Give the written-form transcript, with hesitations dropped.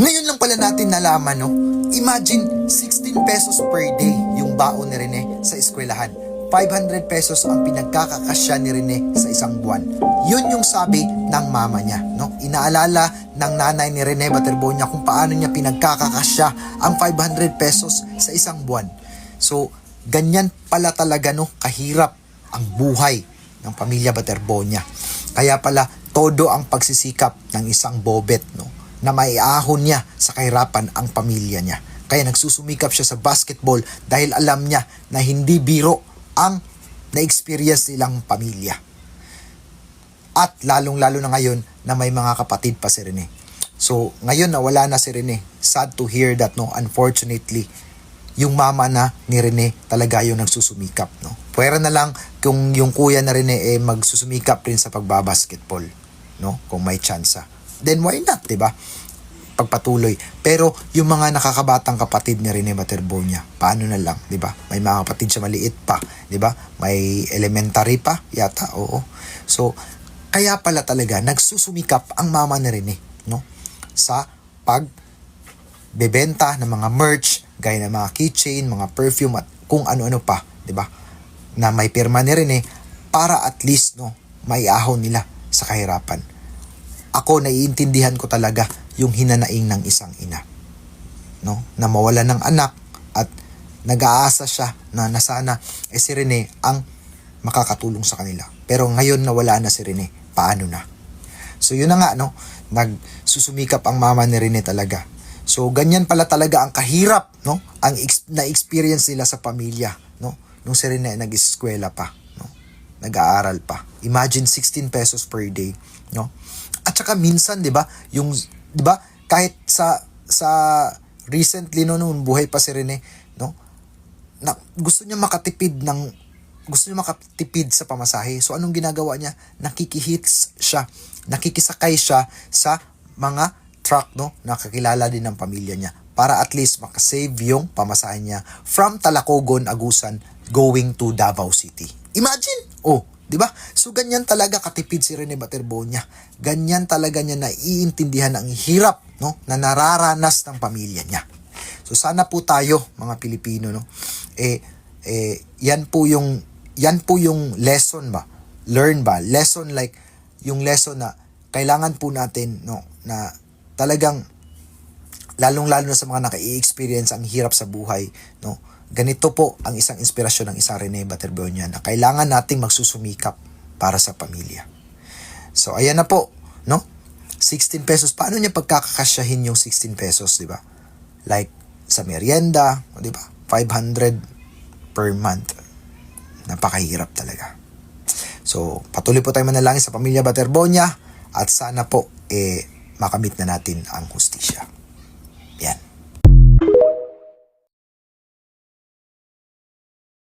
Ngayon lang pala natin nalaman, no? Imagine, 16 pesos per day yung baon ni Rene sa eskwelahan. 500 pesos ang pinagkakakasya ni Rene sa isang buwan. Yun yung sabi ng mama niya, no? Inaalala ng nanay ni Rene Baterbonia kung paano niya pinagkakakasya ang 500 pesos sa isang buwan. So, ganyan pala talaga, no? Kahirap ang buhay ng pamilya Baterbonia. Kaya pala, todo ang pagsisikap ng isang bobet, no? Na maiahon niya sa kahirapan ang pamilya niya. Kaya nagsusumikap siya sa basketball dahil alam niya na hindi biro ang na-experience nilang pamilya. At lalong-lalo na ngayon na may mga kapatid pa si Rene. So, ngayon na wala na si Rene. Sad to hear that, no? Unfortunately, yung mama na ni Rene talaga yung nagsusumikap, no? Pwera na lang kung yung kuya na Rene magsusumikap rin sa pagbabasketball, no? Kung may tsansa. Then why not, 'di ba? Pagpatuloy. Pero yung mga nakakabatang kapatid ni Rene Baterbonia, paano na lang, 'di ba? May mga kapatid siya maliit pa, 'di ba? May elementary pa yata, oo. So, kaya pala talaga nagsusumikap ang mama ni Rene, no? Sa pagbebenta ng mga merch, gaya ng mga keychain, mga perfume at kung ano-ano pa, 'di ba? Na may pirma ni Rene para at least, no, maiahon nila sa kahirapan. Ako, naiintindihan ko talaga yung hinanaing ng isang ina, no? Na mawala ng anak at nag-aasa siya na sana si Rene ang makakatulong sa kanila. Pero ngayon na wala na si Rene, paano na? So yun na nga, no? Nagsusumikap ang mama ni Rene talaga. So ganyan pala talaga ang kahirap, no? Ang na-experience nila sa pamilya, no? Nung si Rene nag-eskwela pa, no? Nag-aaral pa. Imagine 16 pesos per day, no? At saka minsan, 'di ba, yung 'di ba, kahit sa recently noon buhay pa si Rene, no? Na gusto niya makatipid sa pamasahe. So anong ginagawa niya? Nakikihits siya. Nakikisakay siya sa mga truck, no? Nakakilala din ng pamilya niya para at least makasave yung pamasahe niya from Talacogon, Agusan going to Davao City. Imagine, oh, 'di ba? So ganyan talaga katipid si Rene Baterbonia. Ganyan talaga niya naiintindihan ang hirap, no, na nararanas ng pamilya niya. So sana po tayo mga Pilipino, no, yan po yung lesson ba? Learn ba? Lesson like yung lesson na kailangan po natin, no, na talagang lalong-lalo na sa mga naka-i-experience ang hirap sa buhay, no. Ganito po ang isang inspirasyon ng isang Rene Baterbonia na kailangan nating magsusumikap para sa pamilya. So, ayan na po, no? 16 pesos. Paano niya pagkakakasyahin yung 16 pesos, di ba? Like, sa merienda, di ba? 500 per month. Napakahirap talaga. So, patuloy po tayo manalangin sa pamilya Baterbonia at sana po, makamit na natin ang hustisya.